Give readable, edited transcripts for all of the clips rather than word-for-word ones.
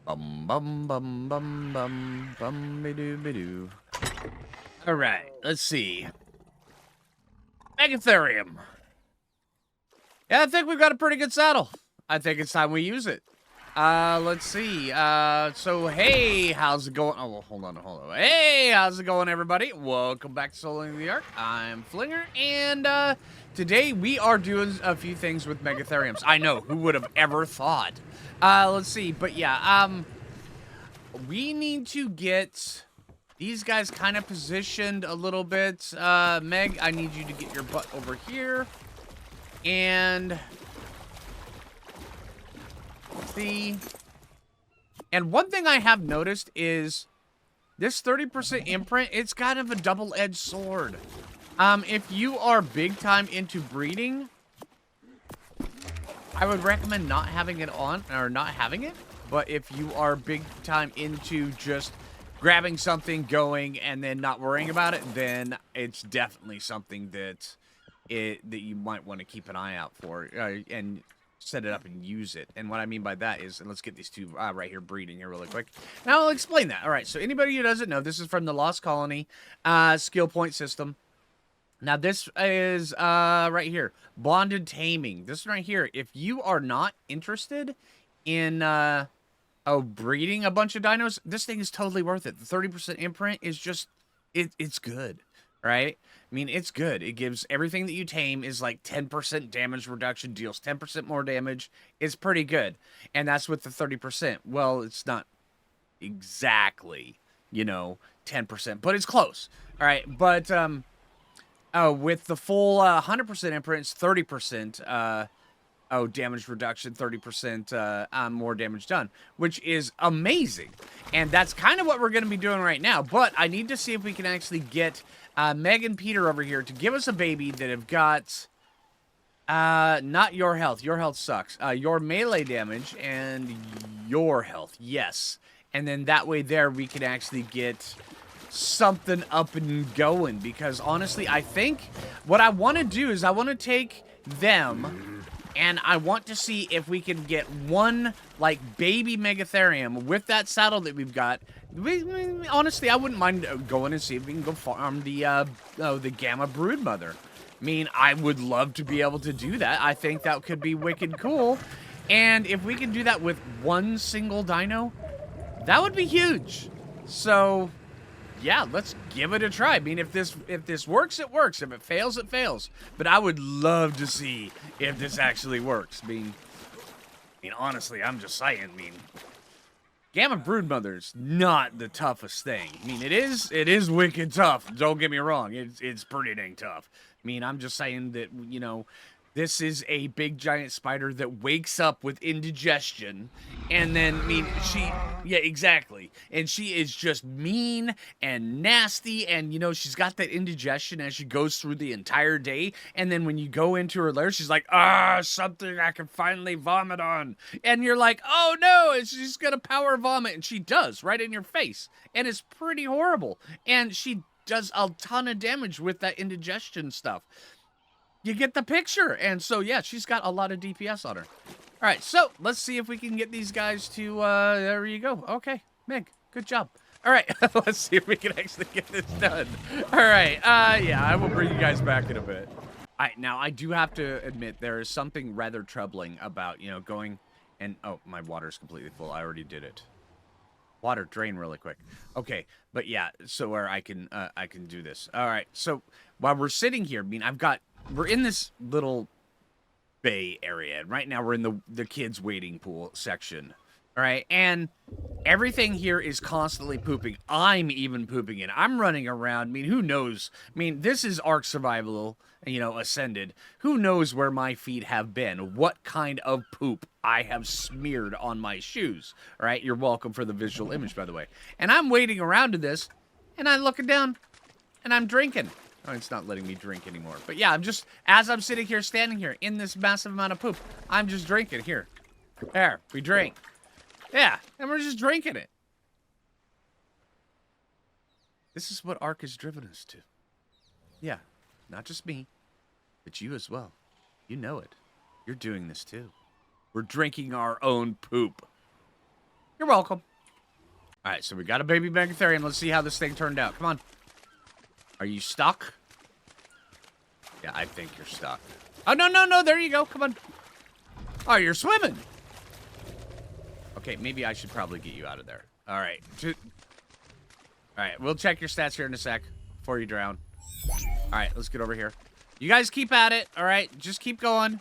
Bum bum bum bum bum bum be doo be doo. All right, let's see. Megatherium. Yeah, I think we've got a pretty good saddle. I think it's time we use it. Let's see. So hey, how's it going? Oh, hold on. Hey, how's it going, everybody? Welcome back to Soloing the Ark. I'm Phlinger, and today we are doing a few things with Megatheriums. I know, who would have ever thought? Let's see. But yeah, we need to get these guys kind of positioned a little bit. Meg, I need you to get your butt over here. And see. And one thing I have noticed is this 30% imprint, it's kind of a double-edged sword. If you are big time into breeding, I would recommend not having it on, or not having it. But if you are big time into just grabbing something, going, and then not worrying about it, then it's definitely something that you might want to keep an eye out for, and set it up and use it. And what I mean by that is, and let's get these two right here breeding here really quick. Now I'll explain that. All right, so anybody who doesn't know, this is from the Lost Colony skill point system. Now this is right here, bonded taming. This right here, if you are not interested in breeding a bunch of dinos, this thing is totally worth it. The 30% imprint is just it's good, right? I mean, it's good. It gives everything that you tame is like 10% damage reduction, deals 10% more damage. It's pretty good. And that's with the 30%. Well, it's not exactly, 10%, but it's close. All right, but with the full 100% imprint, it's 30% damage reduction, 30% more damage done, which is amazing. And that's kind of what we're going to be doing right now. But I need to see if we can actually get Meg and Peter over here to give us a baby that have got not your health. Your health sucks. Your melee damage and your health. Yes. And then that way there we can actually get something up and going. Because honestly, I think what I want to do is I want to take them and I want to see if we can get one, like, baby Megatherium with that saddle that we've got. Honestly, I wouldn't mind going and see if we can go farm the Gamma Broodmother. I mean, I would love to be able to do that. I think that could be wicked cool. And if we can do that with one single dino, that would be huge. So yeah, let's give it a try. I mean, if this works, it works. If it fails, it fails. But I would love to see if this actually works. I mean, honestly, I'm just saying. I mean, Gamma Broodmother's not the toughest thing. I mean, it is wicked tough. Don't get me wrong. It's pretty dang tough. I mean, I'm just saying that, this is a big giant spider that wakes up with indigestion, and then, yeah, exactly. And she is just mean and nasty, and, she's got that indigestion as she goes through the entire day, and then when you go into her lair, she's like, something I can finally vomit on. And you're like, oh no, she's gonna power vomit, and she does, right in your face. And it's pretty horrible. And she does a ton of damage with that indigestion stuff. You get the picture. And so, yeah, she's got a lot of DPS on her. All right, so let's see if we can get these guys to, there you go. Okay, Meg, good job. All right, let's see if we can actually get this done. All right, yeah, I will bring you guys back in a bit. All right, now I do have to admit there is something rather troubling about, going and, oh, my water's completely full. I already did it. Water drain really quick. Okay, but yeah, so where I can do this. All right, so while we're sitting here, I mean, we're in this little bay area, and right now we're in the kids waiting pool section. All right, and everything here is constantly pooping. I'm even pooping it. I'm running around. I mean, who knows? I mean, this is Ark Survival, Ascended. Who knows where my feet have been? What kind of poop I have smeared on my shoes? All right, you're welcome for the visual image, by the way. And I'm waiting around to this, and I'm looking down, and I'm drinking. Oh, it's not letting me drink anymore. But yeah, as I'm sitting here, standing here in this massive amount of poop, I'm just drinking here. There, we drink. Yeah, and we're just drinking it. This is what Ark has driven us to. Yeah, not just me, but you as well. You know it. You're doing this too. We're drinking our own poop. You're welcome. All right, so we got a baby Megatherium. Let's see how this thing turned out. Come on. Are you stuck? Yeah, I think you're stuck. Oh, no, no, no. There you go. Come on. Oh, you're swimming. Okay, maybe I should probably get you out of there. All right. All right, we'll check your stats here in a sec before you drown. All right, let's get over here. You guys keep at it. All right, just keep going.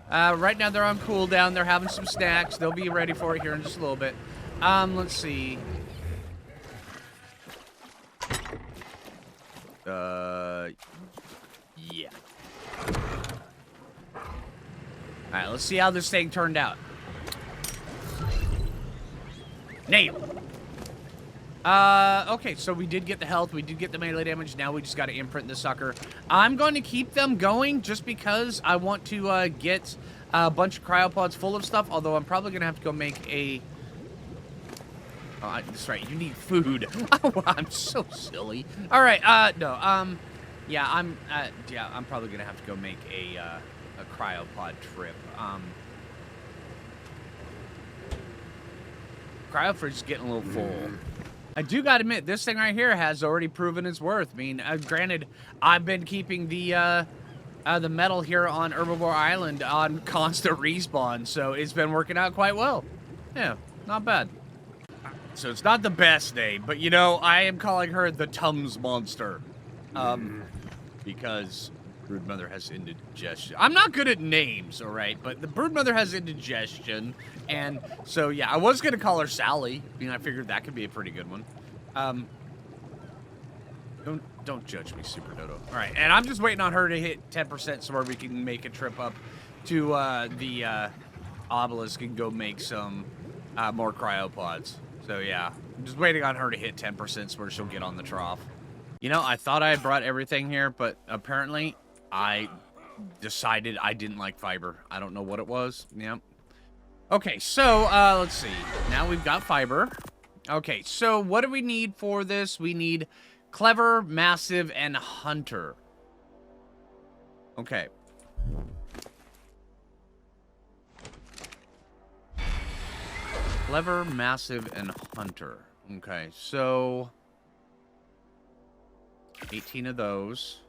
Right now they're on cooldown. They're having some snacks. They'll be ready for it here in just a little bit. Let's see. Yeah. All right, let's see how this thing turned out. Nail. Okay, so we did get the health. We did get the melee damage. Now we just got to imprint the sucker. I'm going to keep them going just because I want to get a bunch of cryopods full of stuff, although I'm probably going to have to go make a... Oh, that's right. You need food. Oh, I'm so silly. All right. No. Yeah, I'm probably going to have to go make a cryopod trip. Cryofridge is getting a little full. I do gotta admit, this thing right here has already proven its worth. I mean, granted, I've been keeping the metal here on Herbivore Island on constant respawn, so it's been working out quite well. Yeah, not bad. So it's not the best name, but you know, I am calling her the Tums Monster. Because Broodmother has indigestion. I'm not good at names, all right, but the Broodmother has indigestion, and so yeah, I was gonna call her Sally. You know, I figured that could be a pretty good one. Don't judge me, Super Dodo. All right, and I'm just waiting on her to hit 10% so where we can make a trip up to the obelisk and go make some more cryopods. So yeah, I'm just waiting on her to hit 10% so where she'll get on the trough. You know, I thought I had brought everything here, but apparently I decided I didn't like fiber. I don't know what it was. Yep. Okay, so let's see. Now we've got fiber. Okay, so what do we need for this? We need clever, massive, and hunter. Okay. Clever, massive, and hunter. Okay, so 18 of those.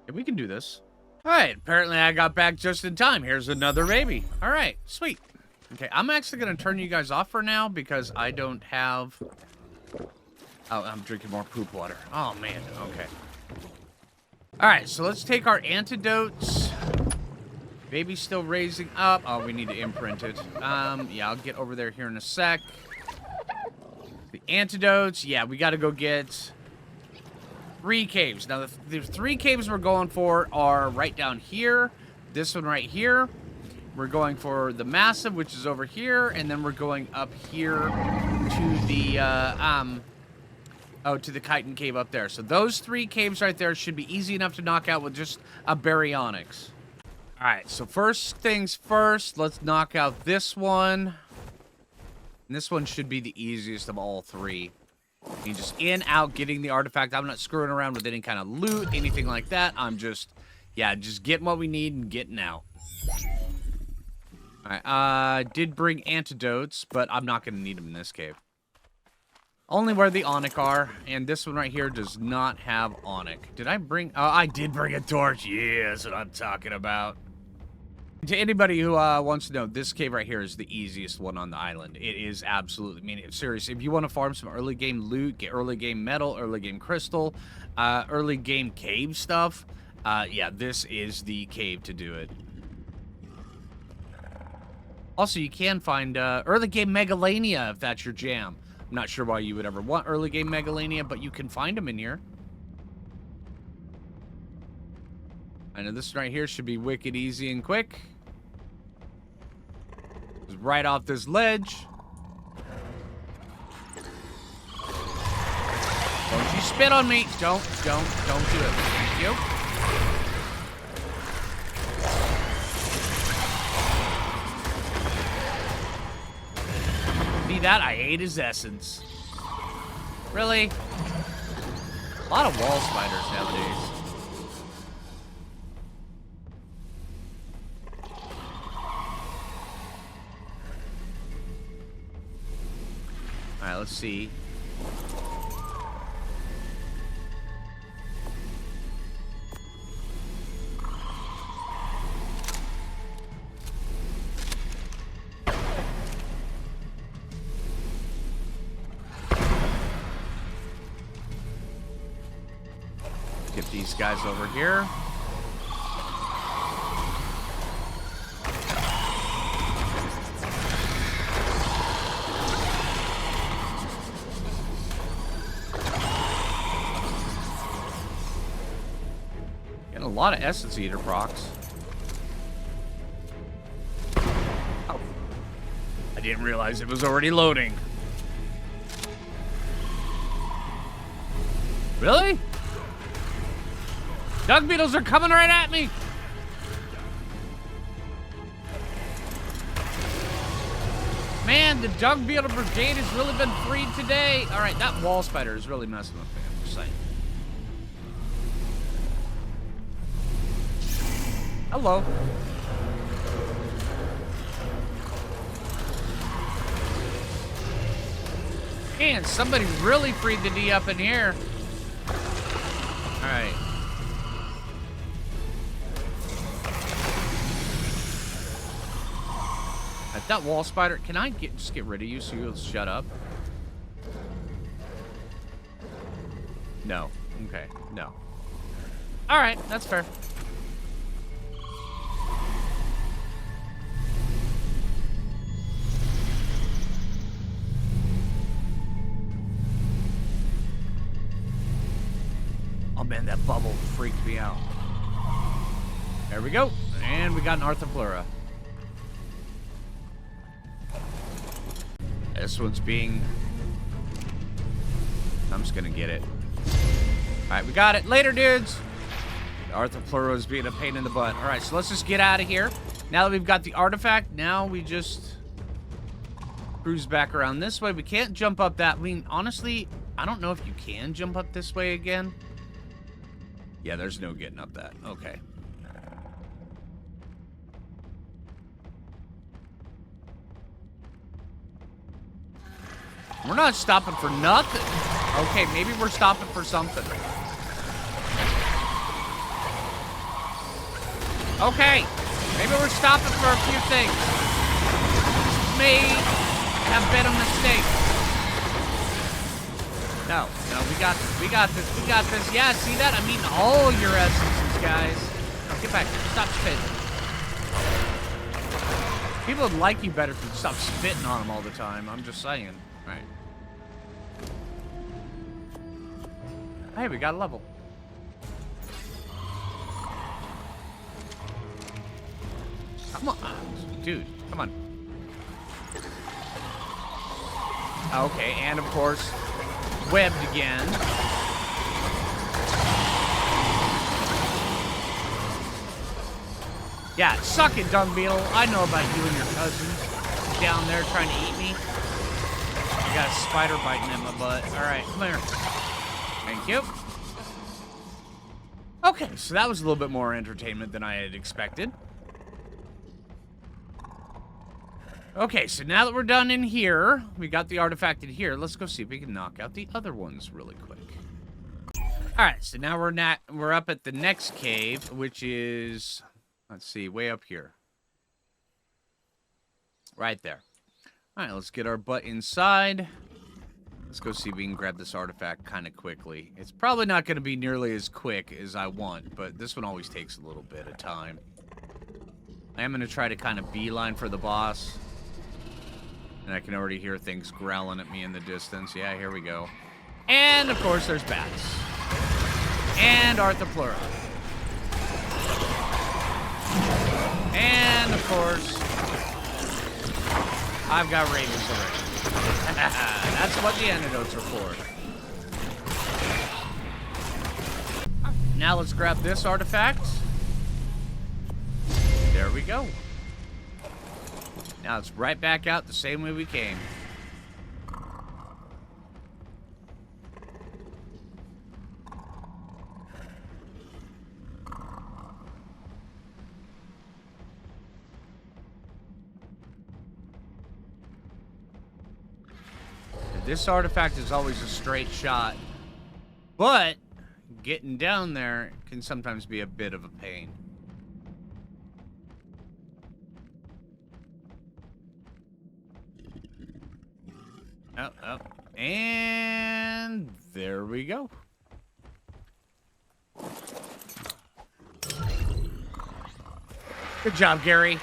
Yeah, we can do this. All right, apparently I got back just in time. Here's another baby. All right, sweet. Okay, I'm actually going to turn you guys off for now because I don't have... Oh, I'm drinking more poop water. Oh, man. Okay. All right, so let's take our antidotes. Baby's still raising up. Oh, we need to imprint it. Yeah, I'll get over there here in a sec. The antidotes. Yeah, we got to go get 3 caves. Now, the 3 caves we're going for are right down here. This one right here. We're going for the massive, which is over here, and then we're going up here to the to the chitin cave up there. So those 3 caves right there should be easy enough to knock out with just a baryonyx. All right, so first things first, let's knock out this one. And this one should be the easiest of all 3. You just in, out, getting the artifact. I'm not screwing around with any kind of loot, anything like that. I'm just, yeah, just getting what we need and getting out. All right, did bring antidotes, but I'm not going to need them in this cave. Only where the onyx are, and this one right here does not have onyx. Did I bring... Oh, I did bring a torch. Yeah, that's what I'm talking about. To anybody who wants to know, this cave right here is the easiest one on the island. It is absolutely... I mean, seriously, if you want to farm some early game loot, get early game metal, early game crystal, early game cave stuff, yeah, this is the cave to do it. Also, you can find early game Megalania if that's your jam. I'm not sure why you would ever want early game Megalania, but you can find them in here. I know this right here should be wicked easy and quick. Just right off this ledge. Don't you spit on me. Don't do it. Thank you. See that? I ate his essence. Really? A lot of wall spiders nowadays. Alright, let's see. Get these guys over here. Getting a lot of essence eater procs. Oh. I didn't realize it was already loading. Really? Dung beetles are coming right at me! Man, the dung beetle brigade has really been freed today. Alright, that wall spider is really messing with me, I'm just saying. Hello. Man, somebody really freed the D up in here. Alright. That wall spider, can I just get rid of you so you'll shut up? No. Okay, no. Alright, that's fair. Oh man, that bubble freaked me out. There we go. And we got an Arthropleura. This one's being... I'm just gonna get it. Alright, we got it. Later, dudes! The Arthropleura is being a pain in the butt. Alright, so let's just get out of here. Now that we've got the artifact, now we just... cruise back around this way. We can't jump up that... I mean, honestly, I don't know if you can jump up this way again. Yeah, there's no getting up that. Okay. We're not stopping for nothing. Okay, maybe we're stopping for something. Okay, maybe we're stopping for a few things. This may have been a mistake. No, we got this. Yeah, see that? I'm eating all your essences, guys. No, get back here. Stop spitting. People would like you better if you stop spitting on them all the time. I'm just saying. Right. Hey, we got a level. Come on. Dude, come on. Okay, and of course, webbed again. Yeah, suck it, dung beetle. I know about you and your cousins down there trying to eat me. I got a spider biting in my butt. Alright, come here. Thank you. Okay, so that was a little bit more entertainment than I had expected. Okay, so now that we're done in here, we got the artifact in here. Let's go see if we can knock out the other ones really quick. Alright, so now we're up at the next cave, which is, let's see, way up here. Right there. Alright, let's get our butt inside. Let's go see if we can grab this artifact kind of quickly. It's probably not going to be nearly as quick as I want, but this one always takes a little bit of time. I am going to try to kind of beeline for the boss. And I can already hear things growling at me in the distance. Yeah, here we go. And, of course, there's bats. And Arthropleura. And, of course, I've got ravens already. That's what the antidotes are for. Now let's grab this artifact. There we go. Now it's right back out the same way we came. This artifact is always a straight shot, but getting down there can sometimes be a bit of a pain. Oh, and there we go. Good job, Gary.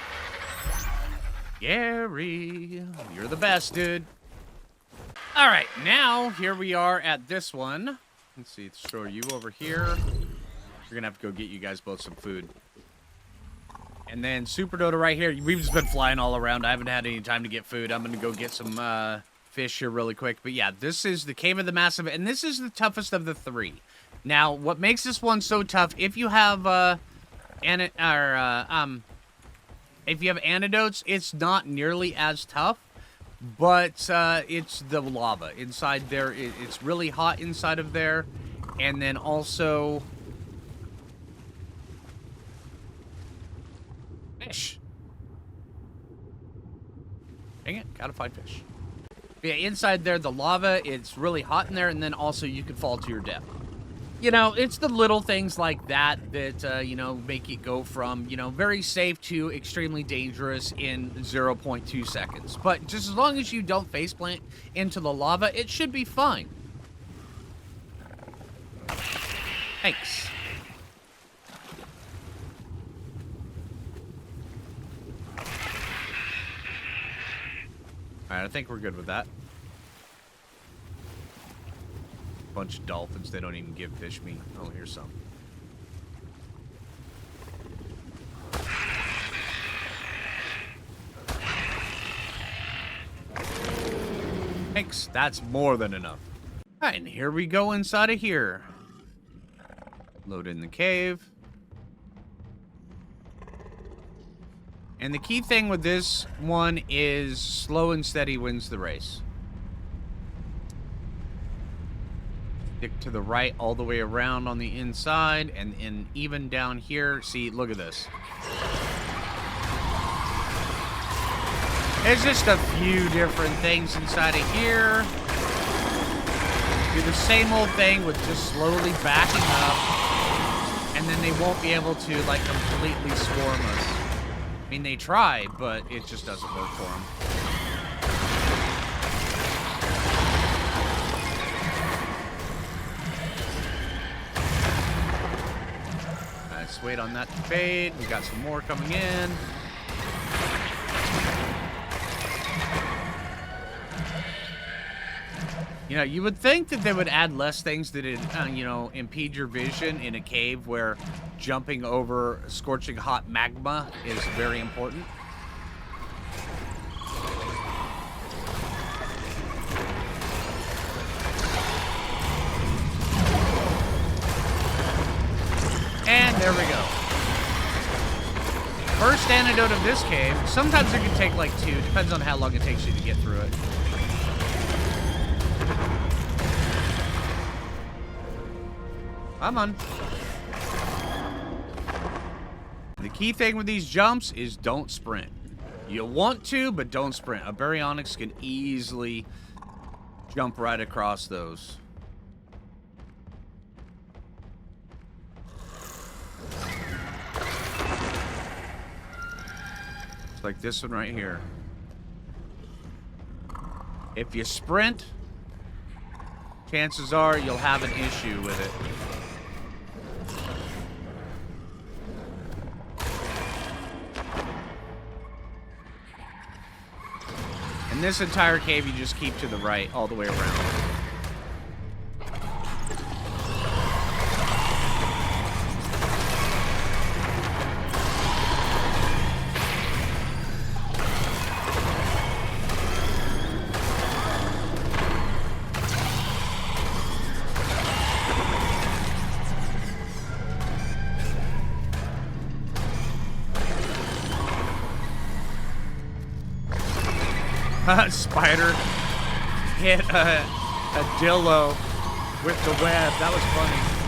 Gary, you're the best, dude. All right, now here we are at this one. Let's see, let's throw you over here. We're gonna have to go get you guys both some food. And then Super Dodo right here. We've just been flying all around. I haven't had any time to get food. I'm gonna go get some fish here really quick. But yeah, this is the Cave of the Massive, and this is the toughest of the three. Now, what makes this one so tough? If you have if you have antidotes, it's not nearly as tough. But it's the lava inside there. It's really hot inside of there, and then also fish. Dang it, gotta find fish. But yeah, inside there, the lava, it's really hot in there, and then also you could fall to your death. You know, it's the little things like that that, you know, make it go from, you know, very safe to extremely dangerous in 0.2 seconds. But just as long as you don't faceplant into the lava, it should be fine. Thanks. Alright, I think we're good with that. Bunch of dolphins, they don't even give fish meat. Oh, here's some. Thanks, that's more than enough. Alright, and here we go inside of here. Load in the cave. And the key thing with this one is slow and steady wins the race. Stick to the right all the way around on the inside, and even down here. See, look at this. There's just a few different things inside of here. Do the same old thing with just slowly backing up, and then they won't be able to, like, completely swarm us. I mean, they try, but it just doesn't work for them. Let's wait on that to fade. We got some more coming in. You know, you would think that they would add less things that, you know, impede your vision in a cave where jumping over scorching hot magma is very important. And there we go. First antidote of this cave. Sometimes it can take like 2. Depends on how long it takes you to get through it. Come on. The key thing with these jumps is don't sprint. You want to, but don't sprint. A baryonyx can easily jump right across those. It's like this one right here. If you sprint, chances are you'll have an issue with it. In this entire cave, you just keep to the right all the way around. Spider hit a dillo with the web. That was funny.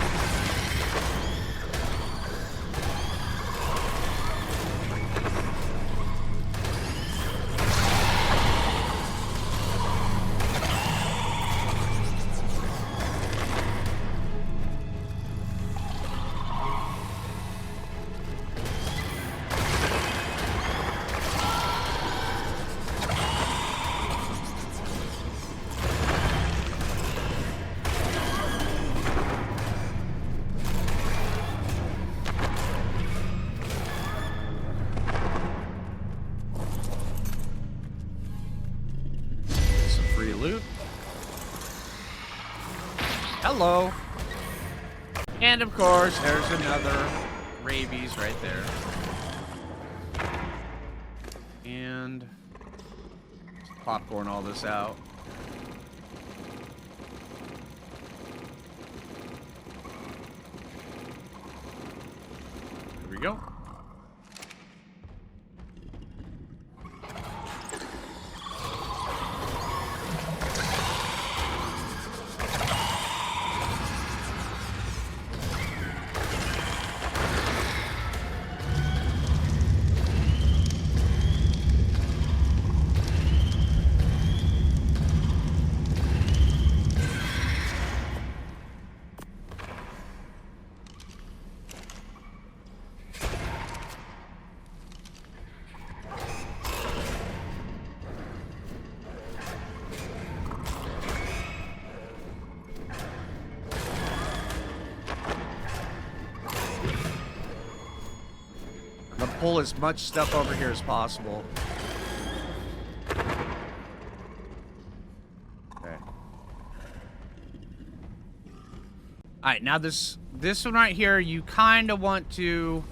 loot. Hello. And of course, there's another rabies right there. And popcorn all this out. Here we go. Pull as much stuff over here as possible. Okay. Alright, now this one right here, you kind of want to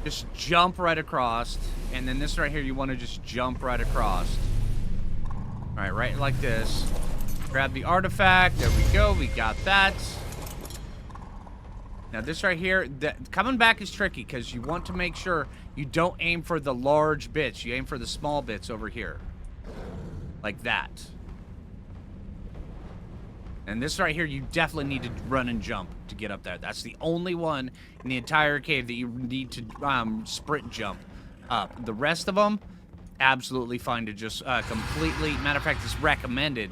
just jump right across. And then this right here, you want to just jump right across. Alright, right like this. Grab the artifact. There we go. We got that. Now this right here, coming back is tricky because you want to make sure you don't aim for the large bits. You aim for the small bits over here. Like that. And this right here, you definitely need to run and jump to get up there. That's the only one in the entire cave that you need to sprint jump up. The rest of them, absolutely fine to just completely... Matter of fact, it's recommended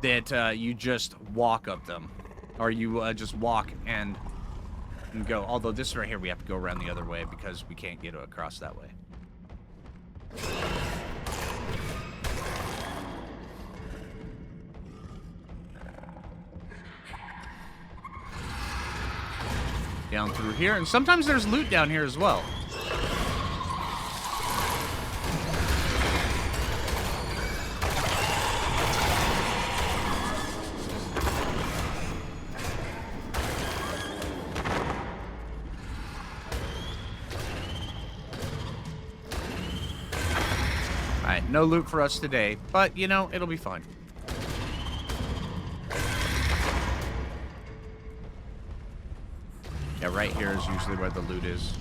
that you just walk up them. Or you just walk and go. Although this right here, we have to go around the other way because we can't get across that way. Down through here. And sometimes there's loot down here as well. No loot for us today, but, you know, it'll be fine. Yeah, right here is usually where the loot is.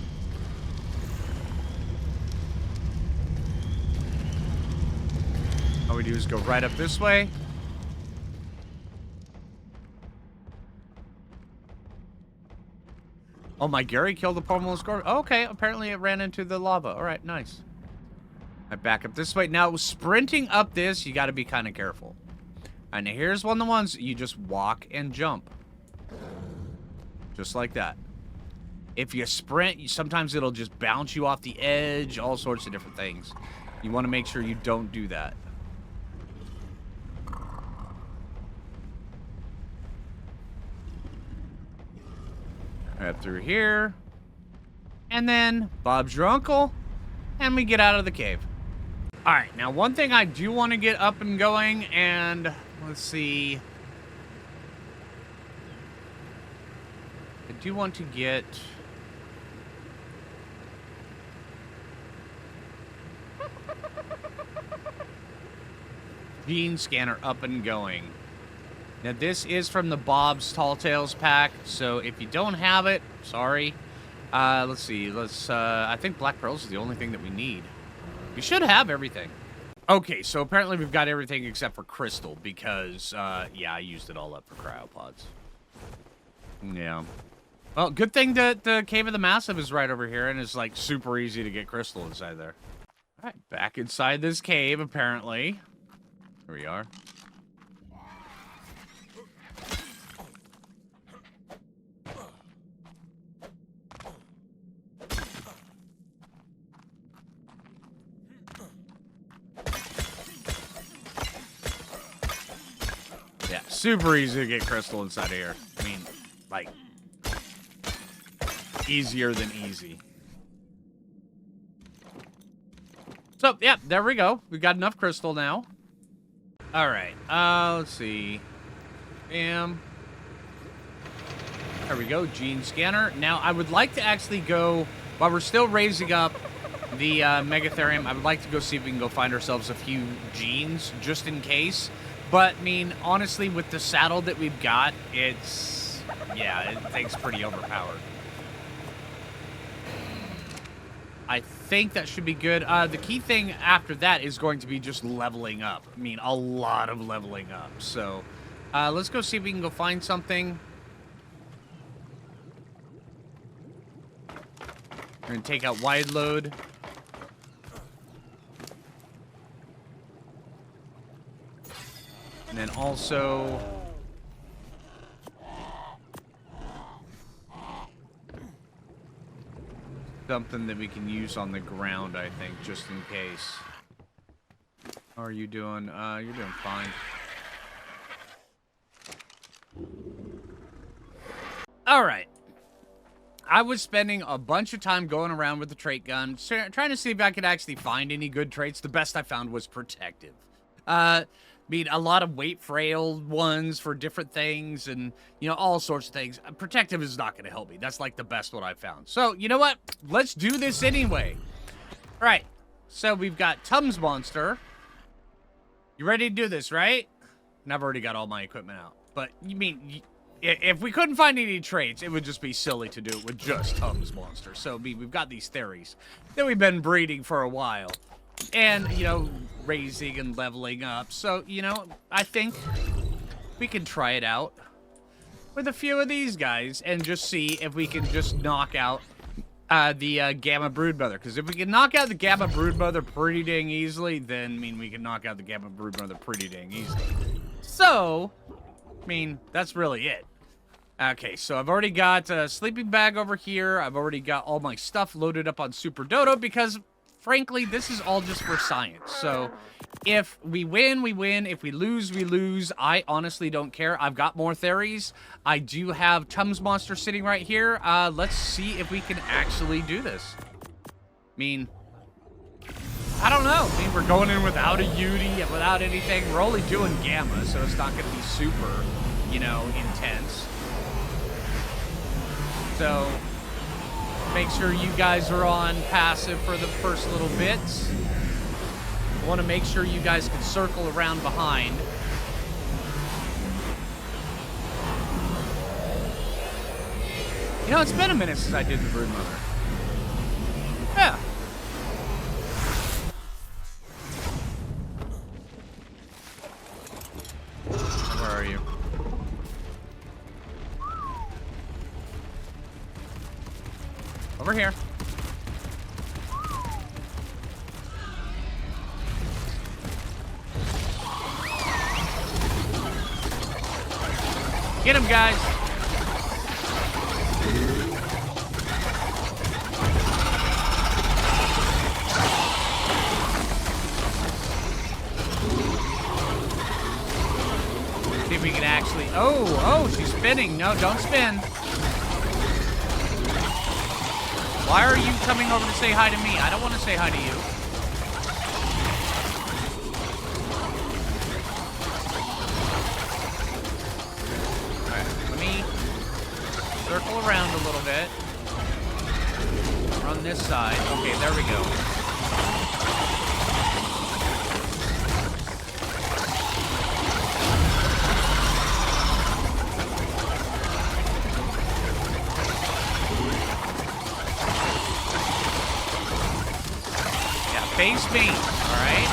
All we do is go right up this way. Oh, my Gary killed the Pommel Scorpion. Okay, apparently it ran into the lava. All right, nice. I back up this way. Now, sprinting up this, you got to be kind of careful. And here's one of the ones you just walk and jump. Just like that. If you sprint, sometimes it'll just bounce you off the edge, all sorts of different things. You want to make sure you don't do that. Right through here. And then, Bob's your uncle. And we get out of the cave. Alright, now one thing I do want to get up and going, and let's see. I do want to get... Gene scanner up and going. Now this is from the Bob's Tall Tales pack, so if you don't have it, sorry. Let's see, I think Black Pearls is the only thing that we need. We should have everything. Okay, so apparently we've got everything except for crystal, because, yeah, I used it all up for cryopods. Yeah. Well, good thing that the Cave of the Massive is right over here, and it's, like, super easy to get crystal inside there. Alright, back inside this cave, apparently. Here we are. Yeah, super easy to get crystal inside of here. I mean, like, easier than easy. So, yeah, there we go. We got enough crystal now. All right. Let's see. Bam. There we go. Gene scanner. Now, I would like to actually go, while we're still raising up the Megatherium, I would like to go see if we can go find ourselves a few genes, just in case. But, I mean, honestly, with the saddle that we've got, it's, yeah, it thing's pretty overpowered. I think that should be good. The key thing after that is going to be just leveling up. I mean, a lot of leveling up. So, let's go see if we can go find something. We're going to take out wide load. And then also... something that we can use on the ground, I think, just in case. How are you doing? You're doing fine. All right. I was spending a bunch of time going around with the trait gun, trying to see if I could actually find any good traits. The best I found was protective. I mean, a lot of weight frail ones for different things and, you know, all sorts of things. Protective is not going to help me. That's like the best one I found. So, you know what? Let's do this anyway. All right. So we've got Tums Monster. You ready to do this, right? And I've already got all my equipment out. But, you mean... if we couldn't find any traits, it would just be silly to do it with just Tums Monster. So, we've got these theories that we've been breeding for a while. And, you know, raising and leveling up. So, you know, I think we can try it out with a few of these guys and just see if we can just knock out the Gamma Broodmother. Because if we can knock out the Gamma Broodmother pretty dang easily, then, I mean, we can knock out the Gamma Broodmother pretty dang easily. So... I mean, that's really it. Okay, so I've already got a sleeping bag over here. I've already got all my stuff loaded up on Super Dodo because, frankly, this is all just for science. So if we win, we win. If we lose, we lose. I honestly don't care. I've got more theories. I do have Tums Monster sitting right here. Let's see if we can actually do this. I mean... I don't know. I mean, we're going in without a Yudi and without anything. We're only doing Gamma, so it's not going to be super, you know, intense. So, make sure you guys are on passive for the first little bits. I want to make sure you guys can circle around behind. You know, it's been a minute since I did the Broodmother. Yeah. Where are you? Over here. Get him, guys. See if we can actually... Oh, she's spinning. No, don't spin. Why are you coming over to say hi to me? I don't want to say hi to you. Alright, let me circle around a little bit. Run this side. Okay, there we go. Face me, alright?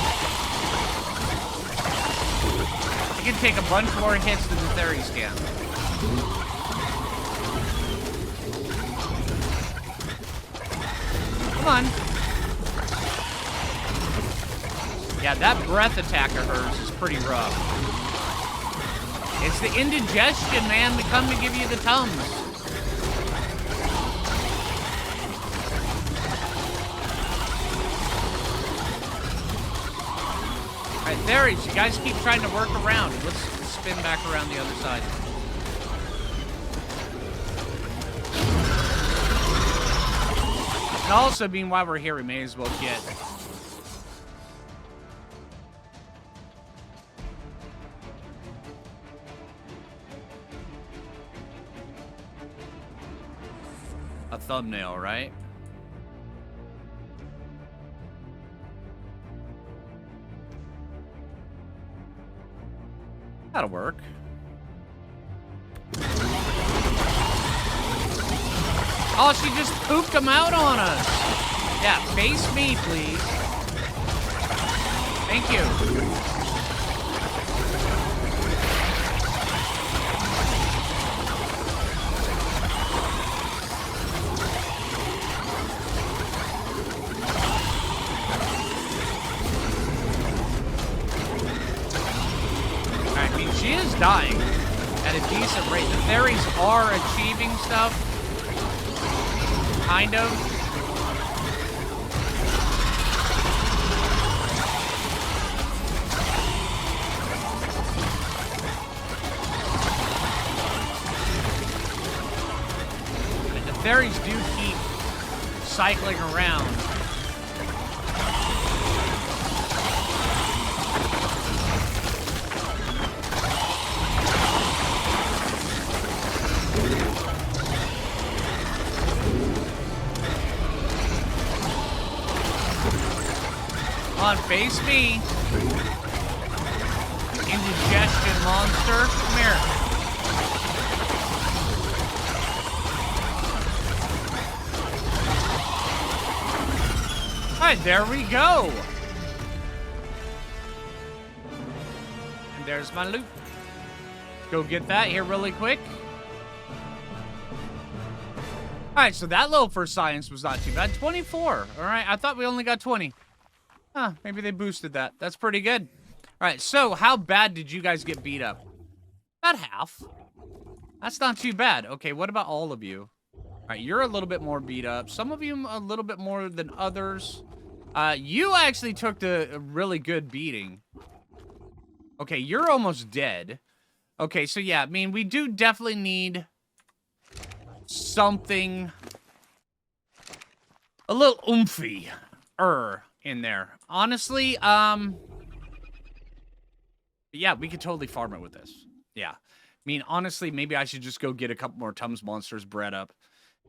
I can take a bunch more hits than the Theory Scan. Come on. Yeah, that breath attack of hers is pretty rough. It's the indigestion, man. We come to give you the Tums. Alright, there he is. You guys keep trying to work around. Let's spin back around the other side. And also, meanwhile we're here, we may as well get... a thumbnail, right? That'll work. Oh, she just pooped them out on us. Yeah, face me, please. Thank you. I mean, she is dying at a decent rate. The fairies are achieving stuff. Kind of. And the fairies do keep cycling around. Come on, face me. Indigestion monster. Come here. Alright, there we go. And there's my loot. Let's go get that here really quick. Alright, so that low for science was not too bad. 24. Alright, I thought we only got 20. Huh, maybe they boosted that. That's pretty good. All right, so how bad did you guys get beat up? About half. That's not too bad. Okay, what about all of you? All right, you're a little bit more beat up. Some of you a little bit more than others. You actually took a really good beating. Okay, you're almost dead. Okay, so yeah, I mean, we do definitely need something a little oomphy in there. Honestly, yeah, we could totally farm it with this. Yeah. I mean, honestly, maybe I should just go get a couple more Tums monsters bred up.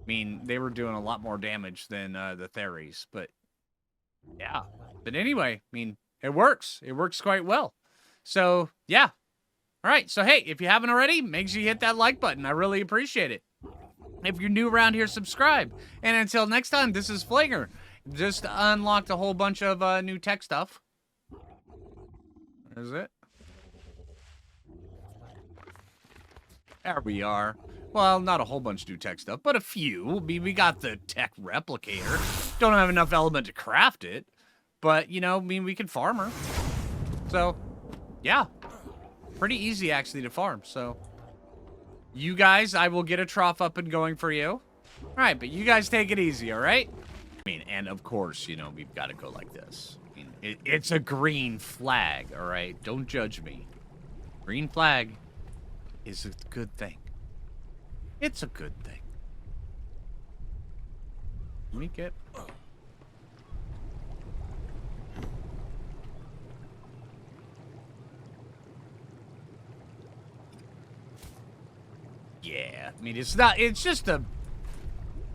I mean, they were doing a lot more damage than the Theres, but yeah. But anyway, I mean, it works. It works quite well. So, yeah. All right. So, hey, if you haven't already, make sure you hit that like button. I really appreciate it. If you're new around here, subscribe. And until next time, this is Phlinger. Just unlocked a whole bunch of new tech stuff. There's it. There we are. Well, not a whole bunch of new tech stuff, but a few. I mean, we got the tech replicator. Don't have enough element to craft it. But, you know, I mean, we can farm her. So, yeah. Pretty easy, actually, to farm. So, you guys, I will get a trough up and going for you. All right, but you guys take it easy, all right? I mean, and of course, you know, we've got to go like this. I mean, it's a green flag, all right? Don't judge me. Green flag is a good thing. It's a good thing. Let me get... Yeah, I mean, it's not... It's just a...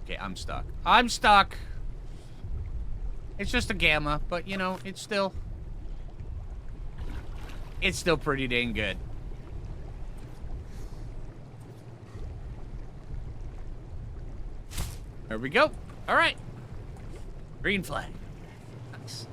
Okay, I'm stuck. I'm stuck. It's just a gamma, but, you know, it's still pretty dang good. There we go. All right. Green flag. Nice.